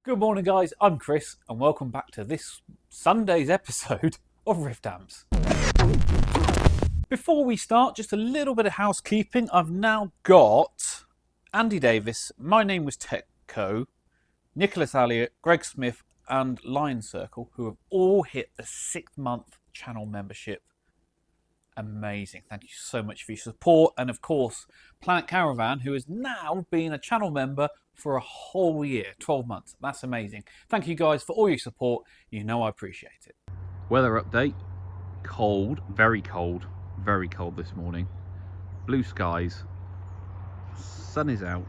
Good morning, guys. I'm Chris, and welcome back to this Sunday's episode of Rift Amps. Before we start, just a little bit of housekeeping. I've now got Andy Davis, My Name Was Techco, Nicholas Elliott, Greg Smith, and Lion Circle, who have all hit the 6-month channel membership. Amazing. Thank you so much for your support. And of course, Planet Caravan, who has now been a channel member for a whole year, 12 months. That's amazing. Thank you guys for all your support. You know I appreciate it. Weather update. Cold, very cold this morning. Blue skies. Sun is out.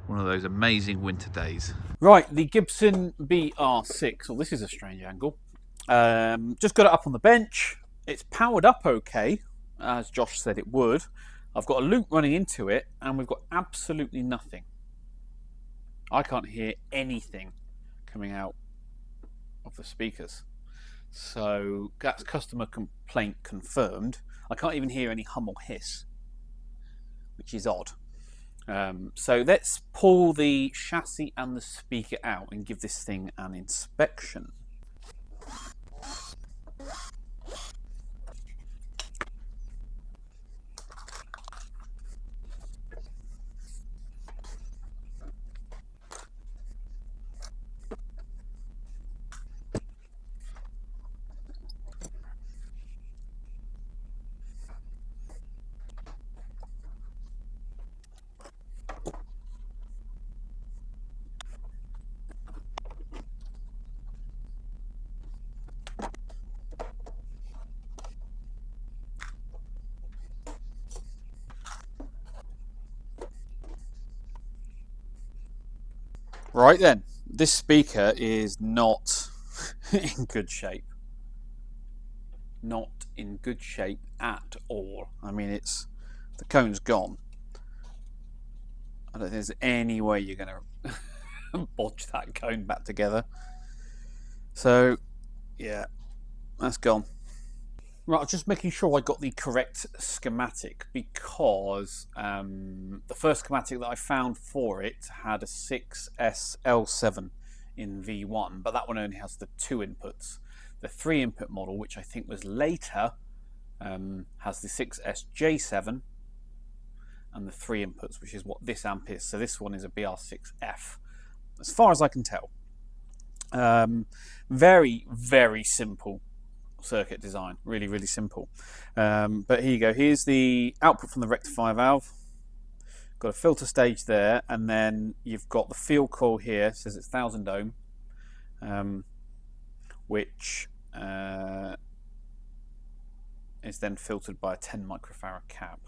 One of those amazing winter days. Right, the Gibson BR6. Well, this is a strange angle. Just got it up on the bench. It's powered up okay, as Josh said it would. I've got a loop running into it, and we've got absolutely nothing. I can't hear anything coming out of the speakers. So that's customer complaint confirmed. I can't even hear any hum or hiss, which is odd. So let's pull the chassis and the speaker out and give this thing an inspection. Right then, this speaker is not in good shape. Not in good shape at all. I mean, the cone's gone. I don't think there's any way you're going to bodge that cone back together. So, yeah, that's gone. Right, I'm just making sure I got the correct schematic, because the first schematic that I found for it had a 6SL7 in V1, but that one only has the 2 inputs. The 3 input model, which I think was later, has the 6SJ7 and the 3 inputs, which is what this amp is. So this one is a BR6F, as far as I can tell. Very, very simple circuit design, really simple, but here you go. Here's the output from the rectifier valve. Got a filter stage there, and then you've got the field coil here. It says it's 1000 ohm, which is then filtered by a 10 microfarad cap.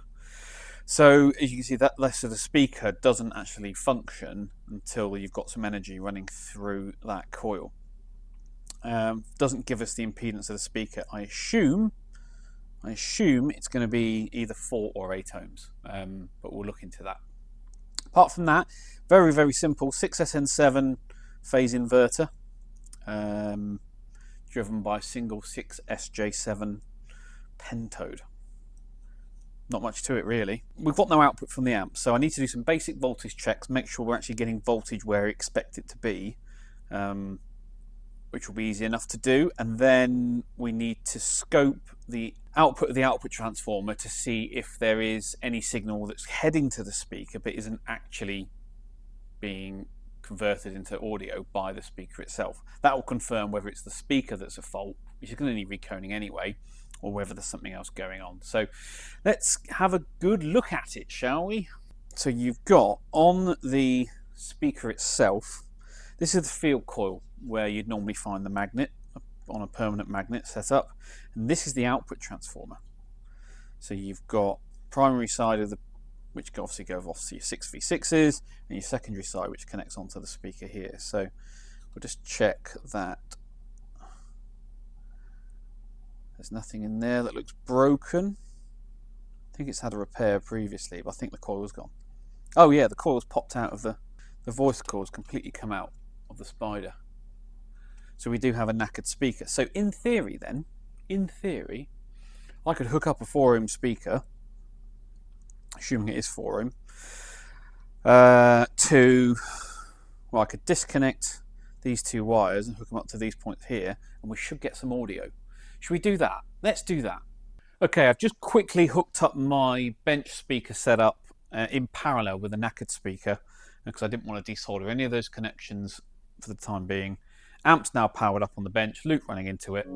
So as you can see, that less of the speaker doesn't actually function until you've got some energy running through that coil. Doesn't give us the impedance of the speaker. I assume it's going to be either 4 or 8 ohms, but we'll look into that. Apart from that, very simple 6SN7 phase inverter, driven by a single 6SJ7 pentode. Not much to it really. We've got no output from the amp, so I need to do some basic voltage checks, make sure we're actually getting voltage where we expect it to be, which will be easy enough to do. And then we need to scope the output of the output transformer to see if there is any signal that's heading to the speaker but isn't actually being converted into audio by the speaker itself. That will confirm whether it's the speaker that's at fault, which is going to need reconing anyway, or whether there's something else going on. So let's have a good look at it, shall we? So you've got on the speaker itself, this is the field coil where you'd normally find the magnet on a permanent magnet setup, and this is the output transformer. So you've got primary side of the, which obviously goes off to your 6v6s, and your secondary side, which connects onto the speaker here. So we'll just check that there's nothing in there that looks broken. I think it's had a repair previously, but I think the coil's gone. Oh yeah, the coil's popped out of the voice coil's completely come out of the spider. So we do have a knackered speaker. So in theory then, I could hook up a 4 ohm speaker, assuming it is 4 ohm, I could disconnect these two wires and hook them up to these points here, and we should get some audio. Should we do that? Let's do that. Okay, I've just quickly hooked up my bench speaker setup in parallel with a knackered speaker because I didn't want to desolder any of those connections for the time being. Amp's now powered up on the bench, loop running into it.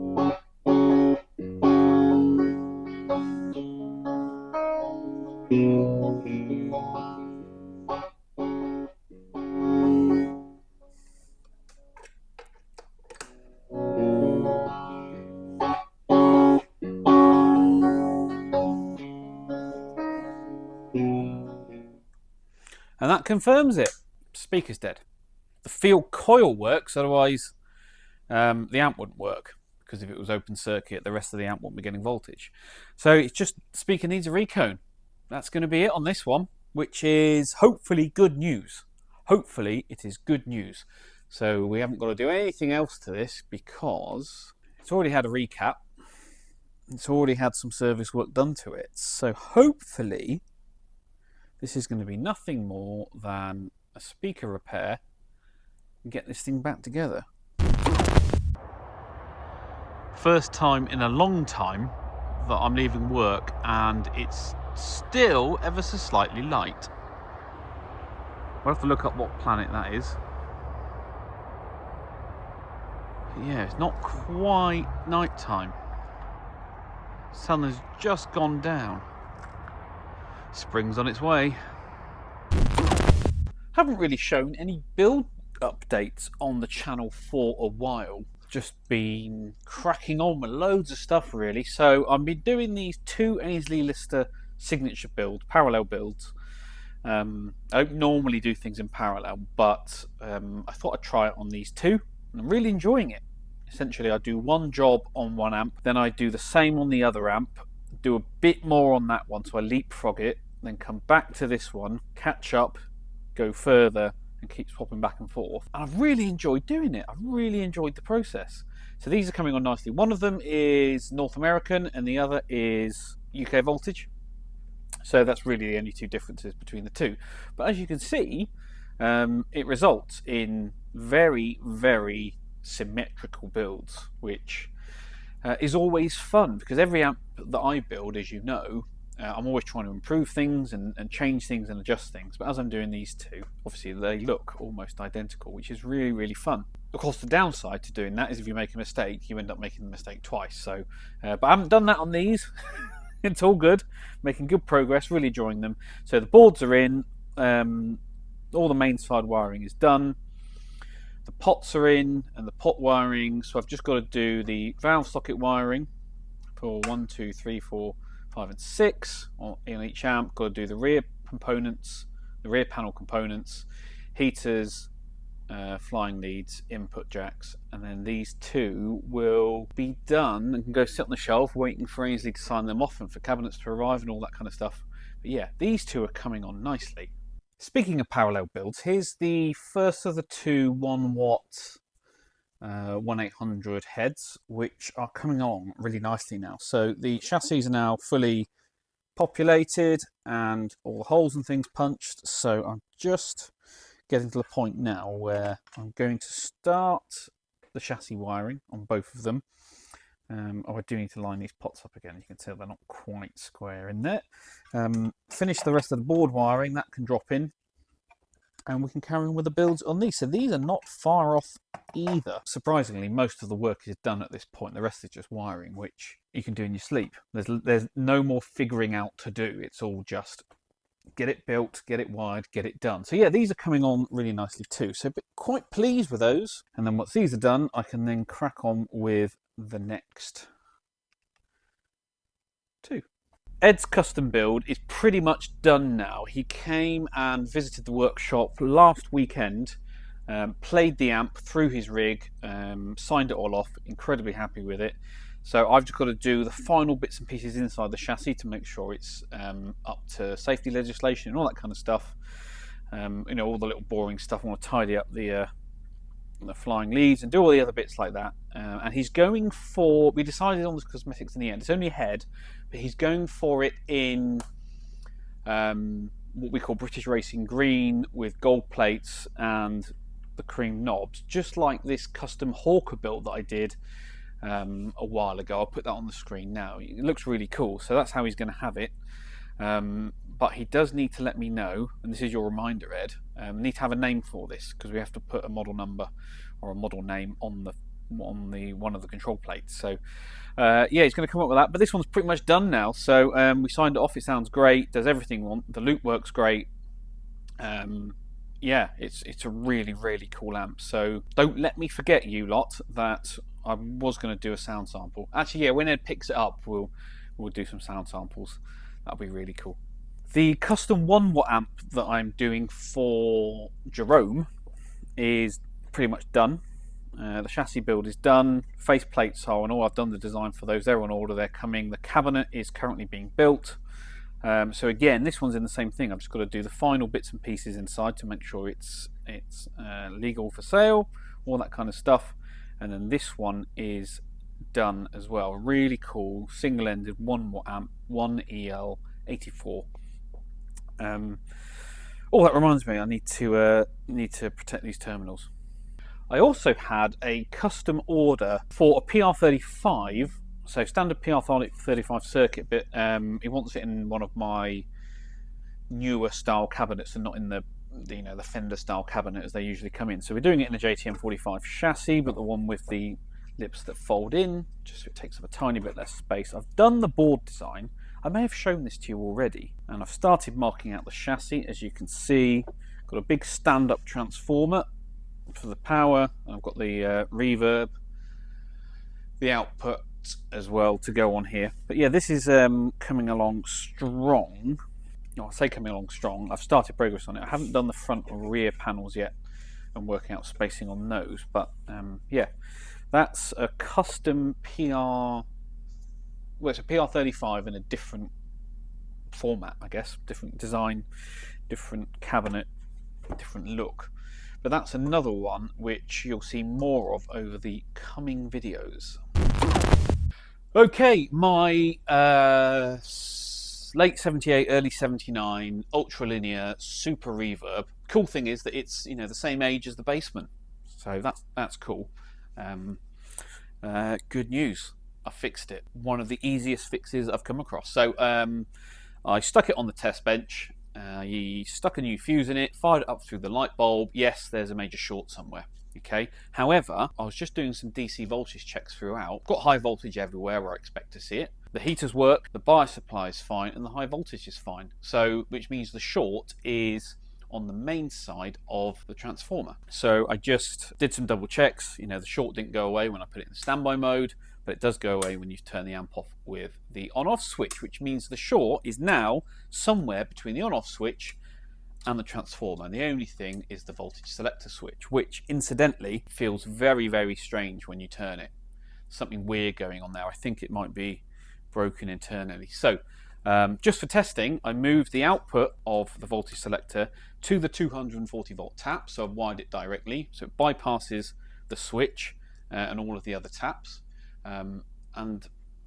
And that confirms it. Speaker's dead. The field coil works, otherwise the amp wouldn't work, because if it was open circuit, the rest of the amp wouldn't be getting voltage. So it's just the speaker needs a recone. That's going to be it on this one, which is hopefully good news. Hopefully it is good news. So we haven't got to do anything else to this because it's already had a recap. It's already had some service work done to it. So hopefully this is going to be nothing more than a speaker repair and get this thing back together. First time in a long time that I'm leaving work and it's still ever so slightly light. I'll have to look up what planet that is. But yeah, it's not quite night time. Sun has just gone down. Spring's on its way. Haven't really shown any build updates on the channel for a while. Just been cracking on with loads of stuff really. So I've been doing these two Ainsley Lister signature builds, parallel builds. I don't normally do things in parallel, but I thought I'd try it on these two, and I'm really enjoying it. Essentially I do one job on one amp, then I do the same on the other amp, do a bit more on that one, so I leapfrog it, then come back to this one, catch up, go further, and keep swapping back and forth. And I've really enjoyed doing it. I've really enjoyed the process. So these are coming on nicely. One of them is North American and the other is UK voltage. So that's really the only two differences between the two. But as you can see, it results in very, very symmetrical builds, which is always fun, because every amp that I build, as you know, I'm always trying to improve things and change things and adjust things. But as I'm doing these two, obviously they look almost identical, which is really, really fun. Of course, the downside to doing that is if you make a mistake, you end up making the mistake twice. So, but I haven't done that on these. It's all good, making good progress, really enjoying them. So the boards are in, all the main side wiring is done. The pots are in and the pot wiring, so I've just got to do the valve socket wiring for 1, 2, 3, 4, 5 and 6 in each amp. Got to do the rear components, the rear panel components, heaters, flying leads, input jacks, and then these two will be done and can go sit on the shelf waiting for Ainsley to sign them off and for cabinets to arrive and all that kind of stuff. But yeah, these two are coming on nicely. Speaking of parallel builds, here's the first of the two 1 watt 1800 heads, which are coming on really nicely now. So the chassis are now fully populated and all the holes and things punched. So I'm just getting to the point now where I'm going to start the chassis wiring on both of them. I do need to line these pots up again. You can tell they're not quite square in there. Finish the rest of the board wiring, that can drop in, and we can carry on with the builds on these. So these are not far off either. Surprisingly, most of the work is done at this point. The rest is just wiring, which you can do in your sleep. There's no more figuring out to do. It's all just get it built, get it wired, get it done. So yeah, these are coming on really nicely too. So quite pleased with those. And then once these are done, I can then crack on with the next two. Ed's custom build is pretty much done now. He came and visited the workshop last weekend, played the amp through his rig, signed it all off, incredibly happy with it. So I've just got to do the final bits and pieces inside the chassis to make sure it's up to safety legislation and all that kind of stuff. You know, all the little boring stuff. I want to tidy up the flying leads and do all the other bits like that. And he's going for, we decided on the cosmetics in the end. It's only a head, but he's going for it in what we call British Racing Green with gold plates and the cream knobs, just like this custom Hawker build that I did a while ago. I'll put that on the screen now. It looks really cool, so that's how he's going to have it. But he does need to let me know, and this is your reminder, Ed. Need to have a name for this because we have to put a model number or a model name on one of the control plates. So yeah, he's going to come up with that. But this one's pretty much done now. So we signed it off. It sounds great. Does everything we want. The loop works great. Yeah, it's a really, really cool amp. So don't let me forget, you lot, that I was going to do a sound sample. Actually, yeah, when Ed picks it up, we'll do some sound samples. That'll be really cool. The custom 1 watt amp that I'm doing for Jerome is pretty much done. The chassis build is done. Face plates are on all. I've done the design for those. They're on order. They're coming. The cabinet is currently being built. So again, this one's in the same thing. I've just got to do the final bits and pieces inside to make sure it's legal for sale, all that kind of stuff. And then this one is done as well. Really cool single-ended 1 watt amp, 1EL84. Oh, that reminds me, I need to protect these terminals. I also had a custom order for a PR35, so standard PR35 circuit, but he wants it in one of my newer style cabinets and not in the Fender style cabinet as they usually come in. So we're doing it in a JTM45 chassis, but the one with the lips that fold in, just so it takes up a tiny bit less space. I've done the board design. I may have shown this to you already, and I've started marking out the chassis. As you can see, got a big stand-up transformer for the power. I've got the reverb, the output as well to go on here. But yeah, this is coming along strong. I say coming along strong. I've started progress on it. I haven't done the front or rear panels yet and working out spacing on those, but yeah, that's a custom PR. Well, it's a PR35 in a different format, I guess. Different design, different cabinet, different look. But that's another one which you'll see more of over the coming videos. Okay, my late 78, early 79 ultra linear super reverb. Cool thing is that it's the same age as the Basement, so that's cool. Good news. I fixed it. One of the easiest fixes I've come across. So I stuck it on the test bench. You stuck a new fuse in it, fired it up through the light bulb. Yes, there's a major short somewhere. Okay. However, I was just doing some DC voltage checks throughout. Got high voltage everywhere where I expect to see it. The heaters work, the bias supply is fine, and the high voltage is fine. So, which means the short is on the main side of the transformer. So I just did some double checks. The short didn't go away when I put it in standby mode, but it does go away when you turn the amp off with the on-off switch, which means the short is now somewhere between the on-off switch and the transformer. And the only thing is the voltage selector switch, which incidentally feels very, very strange when you turn it. Something weird going on there. I think it might be broken internally. So just for testing, I moved the output of the voltage selector to the 240 volt tap. So I've wired it directly, so it bypasses the switch and all of the other taps. And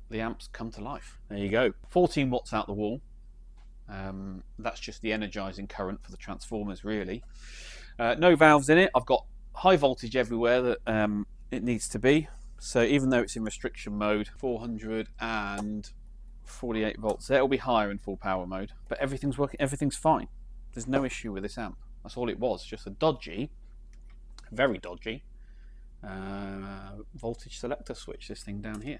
the amps come to life. There you go. 14 watts out the wall. That's just the energizing current for the transformers, really. No valves in it. I've got high voltage everywhere that it needs to be. So even though it's in restriction mode, 448 volts there. It'll be higher in full power mode, but everything's working. Everything's fine. There's no issue with this amp. That's all it was. Just a dodgy, very dodgy voltage selector switch, this thing down here.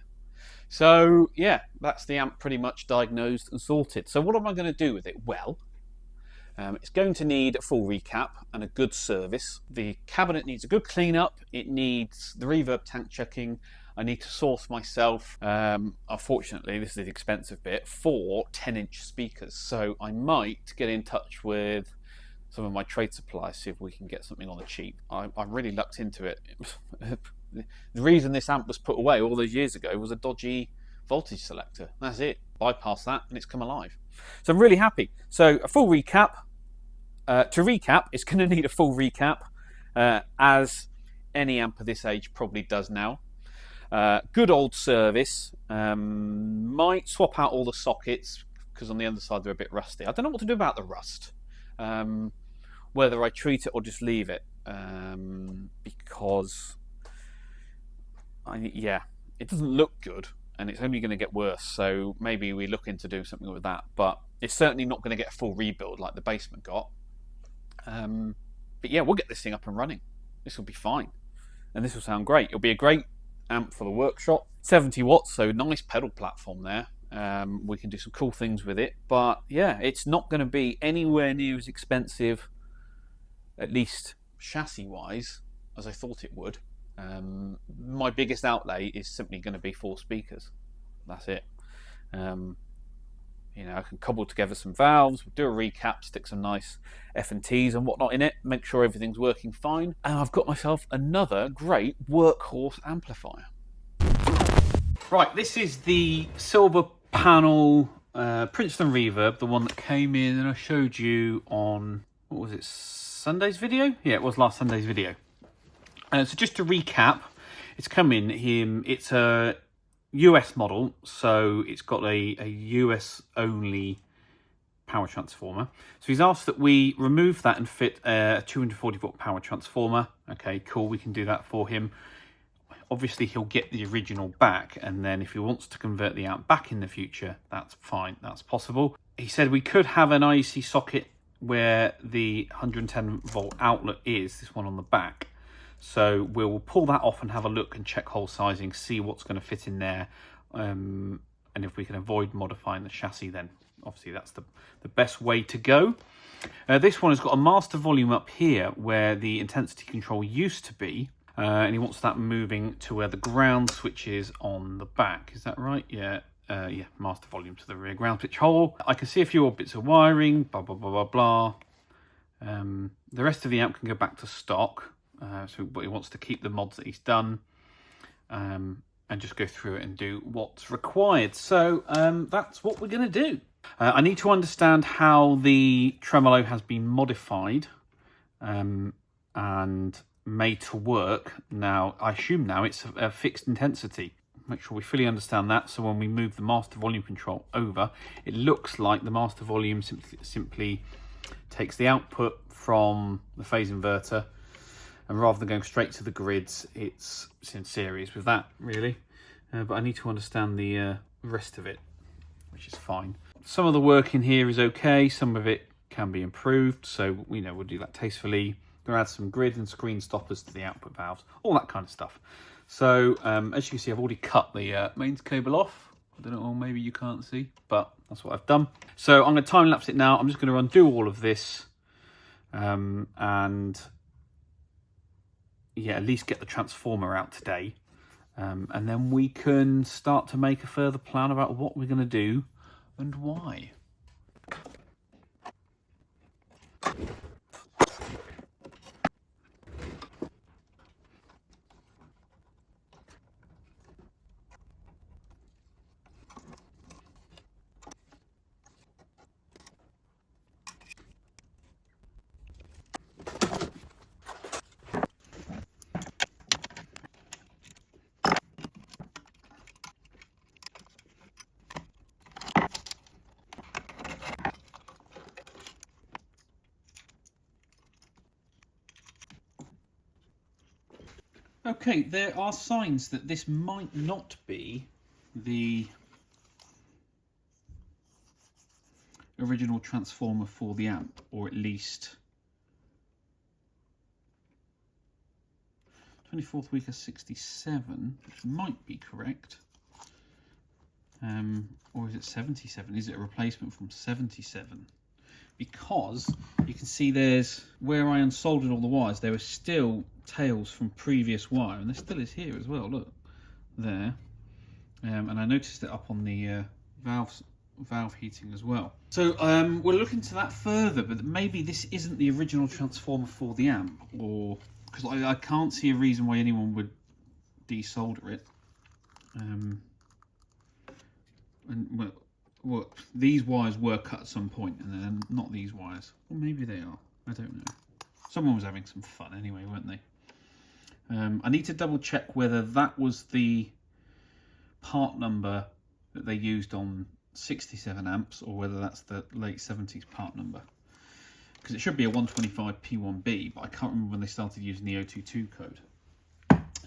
So yeah, that's the amp pretty much diagnosed and sorted. So what am I going to do with it? Well, it's going to need a full recap and a good service. The cabinet needs a good cleanup. It needs the reverb tank checking. I need to source myself, unfortunately this is the expensive bit, 4 10-inch speakers. So I might get in touch with some of my trade suppliers, see if we can get something on the cheap. I really lucked into it. The reason this amp was put away all those years ago was a dodgy voltage selector. That's it. Bypass that and it's come alive. So I'm really happy. So a full recap. To recap, it's going to need a full recap, as any amp of this age probably does now. Good old service. Might swap out all the sockets because on the underside they're a bit rusty. I don't know what to do about the rust. whether I treat it or just leave it, because it doesn't look good and it's only going to get worse. So maybe we look into doing something with that, but it's certainly not going to get a full rebuild like the basement got. But yeah, we'll get this thing up and running. This will be fine, and this will sound great. It'll be a great amp for the workshop. 70 watts, so nice pedal platform there. We can do some cool things with it, but yeah, it's not going to be anywhere near as expensive, at least chassis wise, as I thought it would. My biggest outlay is simply going to be 4 speakers. That's it. I can cobble together some valves, do a recap, stick some nice F&Ts and whatnot in it, make sure everything's working fine, and I've got myself another great workhorse amplifier. Right, this is the silver panel Princeton Reverb, the one that came in and I showed you on, what was it, Sunday's video? Yeah, it was last Sunday's video. So just to recap, it's come in, it's a US model, so it's got a US only power transformer. So he's asked that we remove that and fit a 240 volt power transformer. Okay, cool, we can do that for him. Obviously he'll get the original back, and then if he wants to convert the amp back in the future, that's fine, that's possible. He said we could have an IEC socket where the 110 volt outlet is, this one on the back. So we'll pull that off and have a look and check hole sizing, see what's going to fit in there, and if we can avoid modifying the chassis, then obviously that's the best way to go. This one has got a master volume up here where the intensity control used to be, and he wants that moving to where the ground switch is on the back. Is that right? Yeah. Yeah, master volume to the rear ground switch hole. I can see a few odd bits of wiring, blah, blah, blah, blah, blah. The rest of the amp can go back to stock. But he wants to keep the mods that he's done, and just go through it and do what's required. So that's what we're going to do. I need to understand how the tremolo has been modified and made to work. Now, I assume now it's a fixed intensity. Make sure we fully understand that. So when we move the master volume control over, it looks like the master volume simply takes the output from the phase inverter, and rather than going straight to the grids, it's in series with that, really. But I need to understand the rest of it, which is fine. Some of the work in here is okay. Some of it can be improved. So, we'll do that tastefully. We're going to add some grid and screen stoppers to the output valves, all that kind of stuff. So, as you can see, I've already cut the mains cable off. I don't know, or maybe you can't see, but that's what I've done. So I'm going to time lapse it now. I'm just going to undo all of this, and yeah, at least get the transformer out today, and then we can start to make a further plan about what we're going to do and why. Okay, there are signs that this might not be the original transformer for the amp, or at least 24th week of 67, which might be correct. Or is it 77? Is it a replacement from 77? Because you can see there's, where I unsoldered all the wires, there are still tails from previous wire, and there still is here as well, look, there. And I noticed it up on the valve heating as well. So we'll look into that further, but maybe this isn't the original transformer for the amp, or because I can't see a reason why anyone would desolder it. And well, these wires were cut at some point, and then not these wires. Or maybe they are. I don't know. Someone was having some fun anyway, weren't they? I need to double check whether that was the part number that they used on 67 amps, or whether that's the late 70s part number. because it should be a 125 P1B, but I can't remember when they started using the 022 code.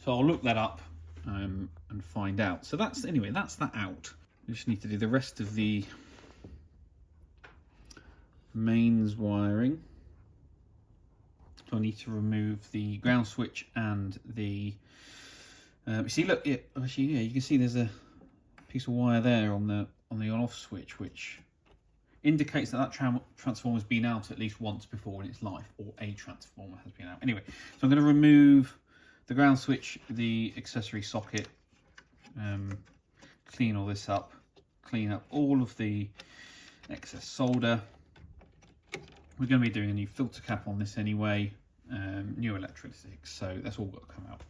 So I'll look that up and find out. So that's, anyway, that's that out. We just need to do the rest of the mains wiring. So I need to remove the ground switch and the you see, look, yeah, actually, yeah, you can see there's a piece of wire there on the on-off switch, which indicates that transformer has been out at least once before in its life, or a transformer has been out. Anyway, so I'm going to remove the ground switch, the accessory socket, clean all this up, clean up all of the excess solder. We're going to be doing a new filter cap on this anyway, new electrolytics, so that's all got to come out.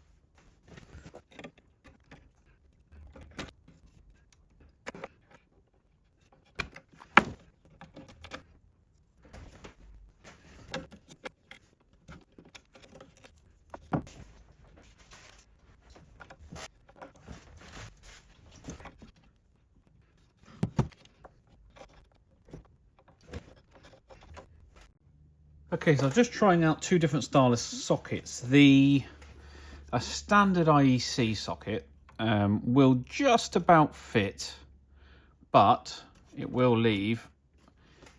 Okay, so I'm just trying out two different stylus sockets. A standard IEC socket will just about fit, but it will leave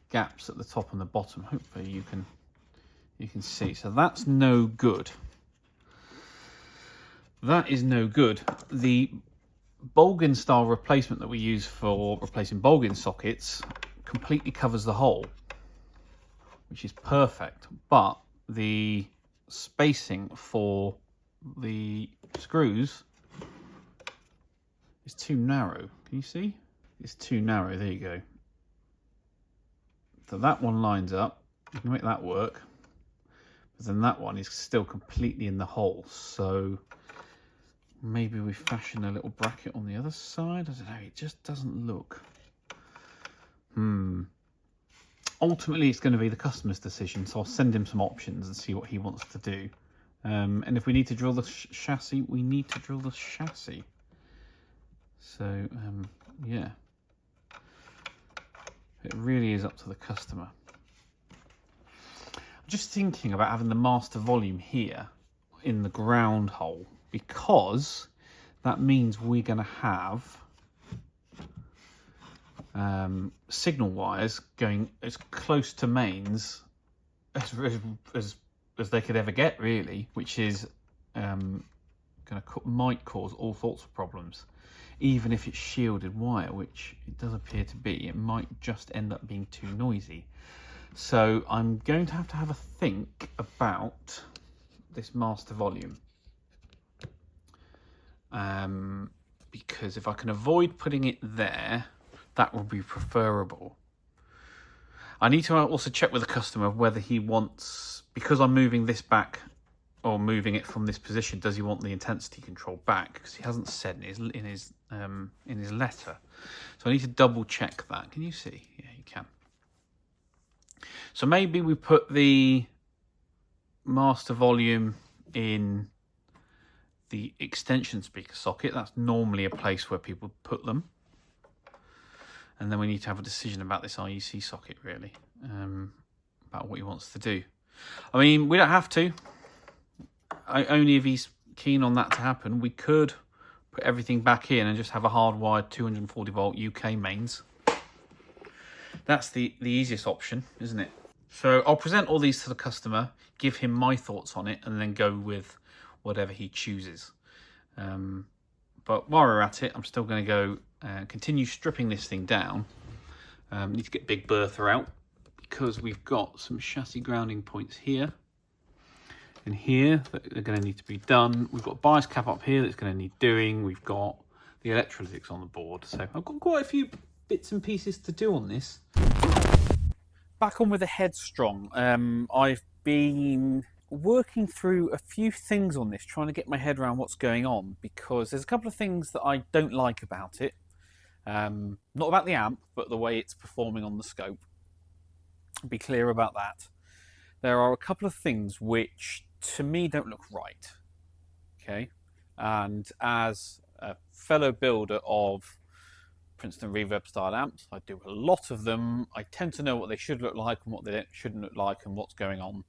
gaps at the top and the bottom. Hopefully you can see. So that's no good. That is no good. The Bolgin style replacement that we use for replacing Bolgin sockets completely covers the hole, which is perfect, but the spacing for the screws is too narrow. Can you see? It's too narrow. There you go. So that one lines up. You can make that work, but then that one is still completely in the hole. So maybe we fashion a little bracket on the other side. I don't know. It just doesn't look. Ultimately, it's going to be the customer's decision, so I'll send him some options and see what he wants to do. And if we need to drill the chassis, we need to drill the chassis. So, yeah. It really is up to the customer. I'm just thinking about having the master volume here in the ground hole, because that means we're going to have signal wires going as close to mains as they could ever get, really, which is might cause all sorts of problems. Even if it's shielded wire, which it does appear to be, it might just end up being too noisy. So I'm going to have a think about this master volume, because if I can avoid putting it there, that would be preferable. I need to also check with the customer whether he wants, because I'm moving this back or moving it from this position, does he want the intensity control back? Because he hasn't said in his letter. So I need to double check that. Can you see? Yeah, you can. So maybe we put the master volume in the extension speaker socket. That's normally a place where people put them. And then we need to have a decision about this IEC socket, really, about what he wants to do. I mean, we don't have to. Only if he's keen on that to happen. We could put everything back in and just have a hardwired 240 volt UK mains. That's the easiest option, isn't it? So I'll present all these to the customer, give him my thoughts on it, and then go with whatever he chooses. But while we're at it, I'm still going to go continue stripping this thing down. Need to get Big Bertha out, because we've got some chassis grounding points here and here that are going to need to be done. We've got a bias cap up here that's going to need doing. We've got the electrolytics on the board. So I've got quite a few bits and pieces to do on this. Back on with the Headstrong. I've been working through a few things on this, trying to get my head around what's going on, because there's a couple of things that I don't like about it. Not about the amp, but the way it's performing on the scope. Be clear about that. There are a couple of things which to me don't look right. Okay, and as a fellow builder of Princeton reverb style amps. I do a lot of them. I tend to know what they should look like and what they shouldn't look like and what's going on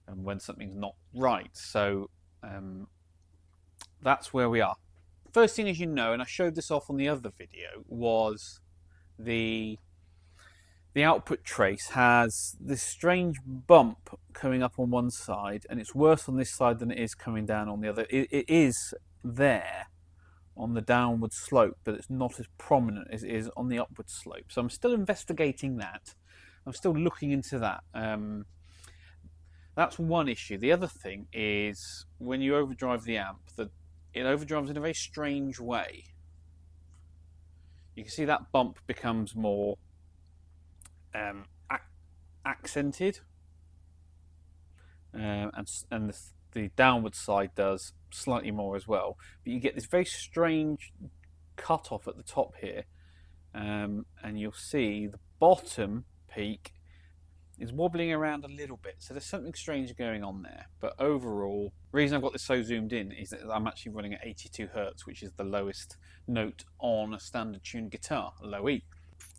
and when something's not right. So that's where we are. First thing, as you know, and I showed this off on the other video, was the output trace has this strange bump coming up on one side, and it's worse on this side than it is coming down on the other. It is there on the downward slope, but it's not as prominent as it is on the upward slope. So I'm still investigating that. I'm still looking into that. That's one issue. The other thing is when you overdrive the amp, it overdrives in a very strange way. You can see that bump becomes more accented, and the downward side does slightly more as well. But you get this very strange cut off at the top here, and you'll see the bottom peak is wobbling around a little bit. So there's something strange going on there. But overall, the reason I've got this so zoomed in is that I'm actually running at 82 Hertz, which is the lowest note on a standard tuned guitar, low E.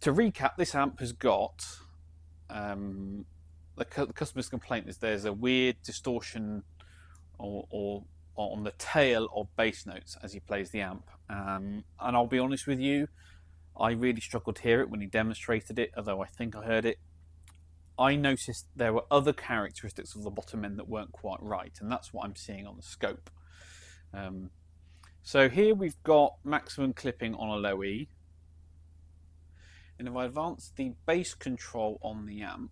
To recap, this amp has got, the customer's complaint is there's a weird distortion or on the tail of bass notes as he plays the amp. And I'll be honest with you, I really struggled to hear it when he demonstrated it, although I think I heard it. I noticed there were other characteristics of the bottom end that weren't quite right, and that's what I'm seeing on the scope. So here we've got maximum clipping on a low E. And if I advance the bass control on the amp,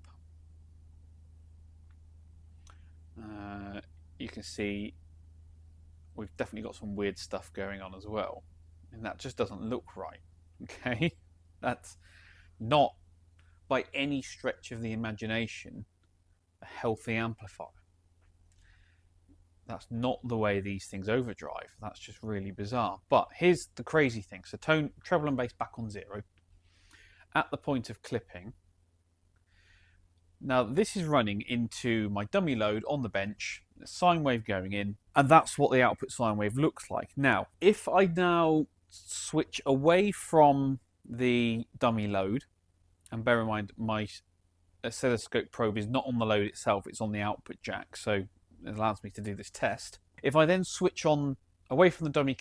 you can see we've definitely got some weird stuff going on as well. And that just doesn't look right. Okay? That's not by any stretch of the imagination a healthy amplifier. That's not the way these things overdrive. That's just really bizarre. But here's the crazy thing. So treble and bass back on 0 at the point of clipping. Now this is running into my dummy load on the bench, a sine wave going in, and that's what the output sine wave looks like. Now, if I now switch away from the dummy load, and bear in mind my oscilloscope probe is not on the load itself, it's on the output jack, so it allows me to do this test. If I then switch on away from the dummy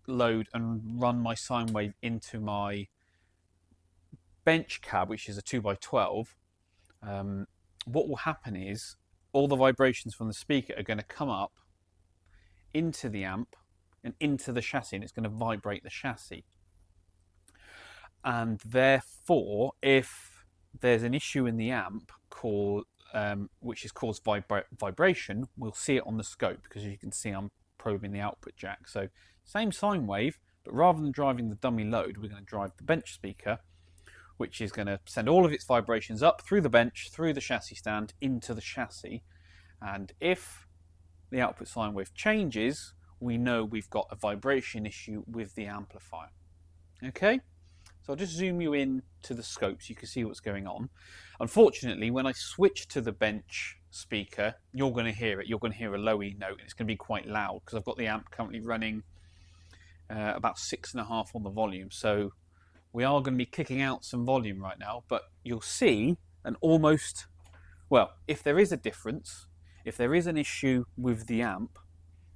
load and run my sine wave into my bench cab, which is a 2x12, what will happen is all the vibrations from the speaker are going to come up into the amp and into the chassis, and it's going to vibrate the chassis. And therefore, if there's an issue in the amp which is caused vibration, we'll see it on the scope, because as you can see I'm probing the output jack. So same sine wave, but rather than driving the dummy load, we're going to drive the bench speaker, which is going to send all of its vibrations up through the bench, through the chassis stand, into the chassis. And if the output sine wave changes, we know we've got a vibration issue with the amplifier. Okay? So I'll just zoom you in to the scope so you can see what's going on. Unfortunately, when I switch to the bench speaker, you're going to hear it. You're going to hear a low E note, and it's going to be quite loud because I've got the amp currently running about 6.5 on the volume. So we are going to be kicking out some volume right now, but you'll see an almost, well, if there is a difference, if there is an issue with the amp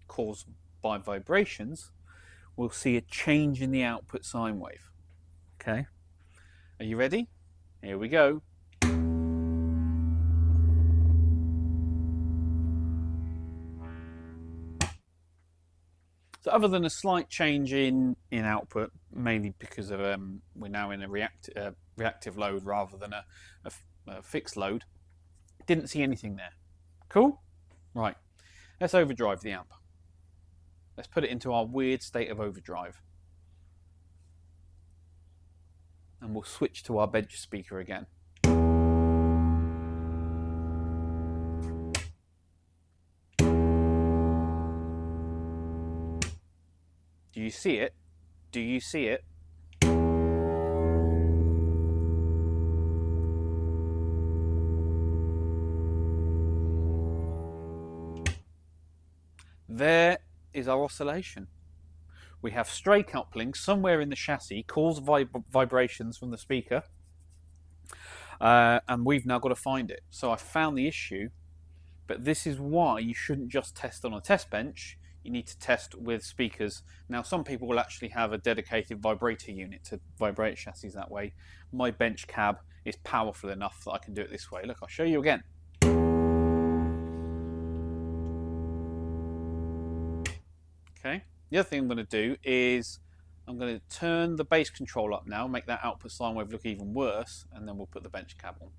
caused by vibrations, we'll see a change in the output sine wave. Okay, are you ready? Here we go. So other than a slight change in output, mainly because of we're now in a reactive load rather than a fixed load, didn't see anything there. Cool? Right, let's overdrive the amp. Let's put it into our weird state of overdrive. And we'll switch to our bench speaker again. Do you see it? Do you see it? There is our oscillation. we have stray couplings somewhere in the chassis cause vibrations from the speaker, and we've now got to find it. So I found the issue, but this is why you shouldn't just test on a test bench. You need to test with speakers. Now, some people will actually have a dedicated vibrator unit to vibrate chassis that way. My bench cab is powerful enough that I can do it this way. Look, I'll show you again. Okay. The other thing I'm going to do is I'm going to turn the bass control up now, make that output sine wave look even worse, and then we'll put the bench cab on.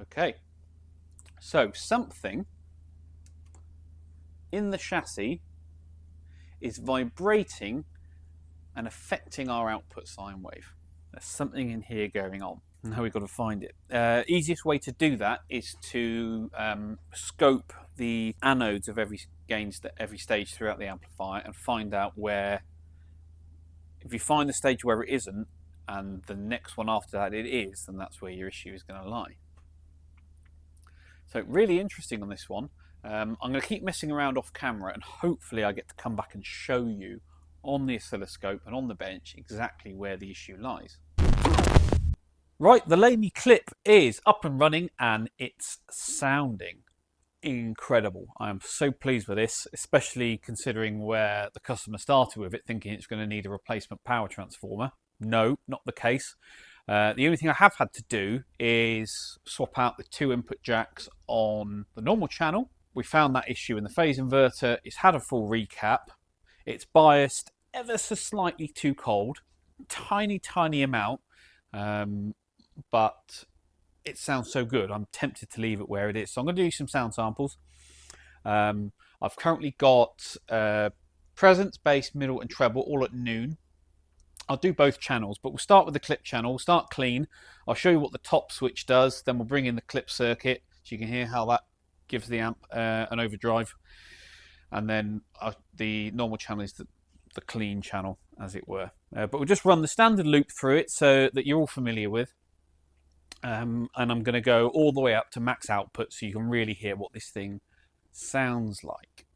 Okay, so something in the chassis is vibrating and affecting our output sine wave. There's something in here going on. Now we've got to find it. Easiest way to do that is to scope the anodes of every stage throughout the amplifier and find out where. If you find the stage where it isn't, and the next one after that it is, then that's where your issue is going to lie. So really interesting on this one. I'm going to keep messing around off camera, and hopefully I get to come back and show you on the oscilloscope and on the bench exactly where the issue lies. Right, the Laney clip is up and running, and it's sounding incredible. I am so pleased with this, especially considering where the customer started with it, thinking it's going to need a replacement power transformer. No, not the case. The only thing I have had to do is swap out the 2 input jacks on the normal channel. We found that issue in the phase inverter. It's had a full recap. It's biased ever so slightly too cold. Tiny amount. But it sounds so good. I'm tempted to leave it where it is. So I'm going to do some sound samples. I've currently got presence, bass, middle and treble all at noon. I'll do both channels, but we'll start with the clip channel. We'll start clean. I'll show you what the top switch does. Then we'll bring in the clip circuit so you can hear how that gives the amp an overdrive. And then the normal channel is the clean channel, as it were. But we'll just run the standard loop through it so that you're all familiar with. And I'm going to go all the way up to max output so you can really hear what this thing sounds like.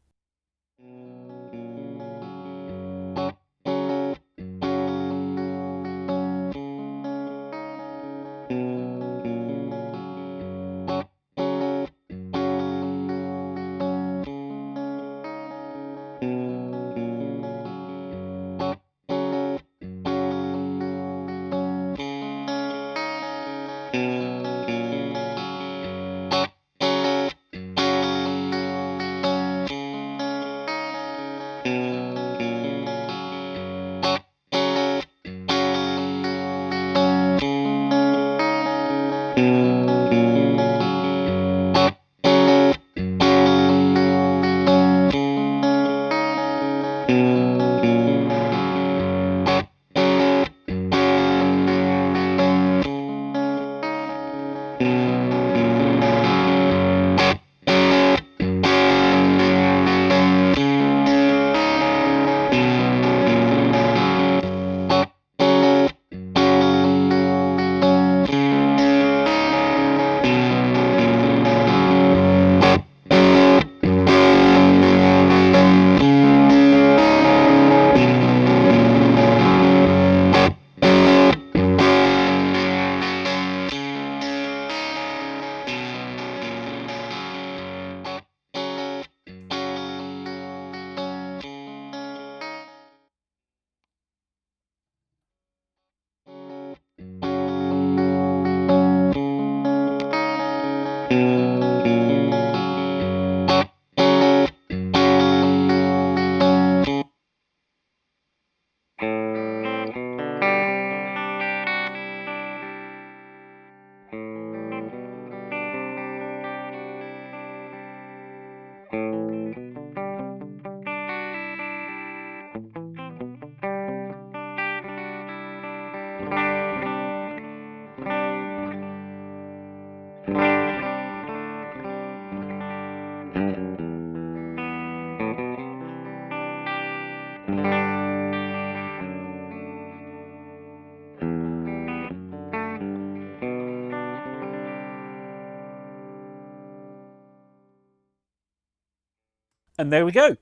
And there we go.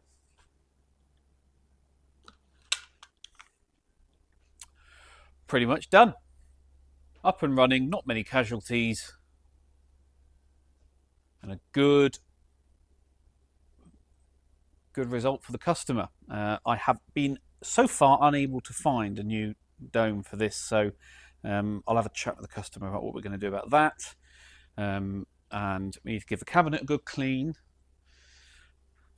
Pretty much done. Up and running, not many casualties, and a good result for the customer. I have been so far unable to find a new dome for this, so I'll have a chat with the customer about what we're going to do about that. And we need to give the cabinet a good clean,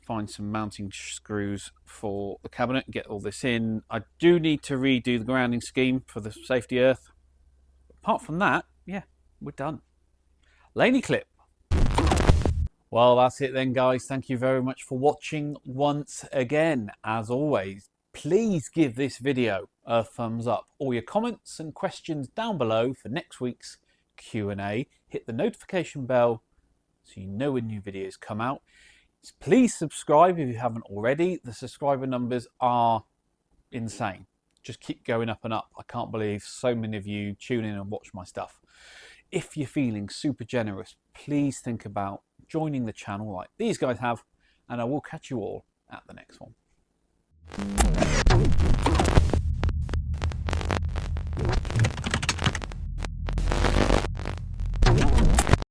find some mounting screws for the cabinet, get all this in. I do need to redo the grounding scheme for the safety earth. Apart from that, yeah, we're done. Laney clip. Well, that's it then, guys. Thank you very much for watching once again. As always, please give this video a thumbs up. All your comments and questions down below for next week's Q&A. Hit the notification bell so you know when new videos come out. Please subscribe if you haven't already. The subscriber numbers are insane. Just keep going up and up. I can't believe so many of you tune in and watch my stuff. If you're feeling super generous, please think about joining the channel like these guys have, and I will catch you all at the next one.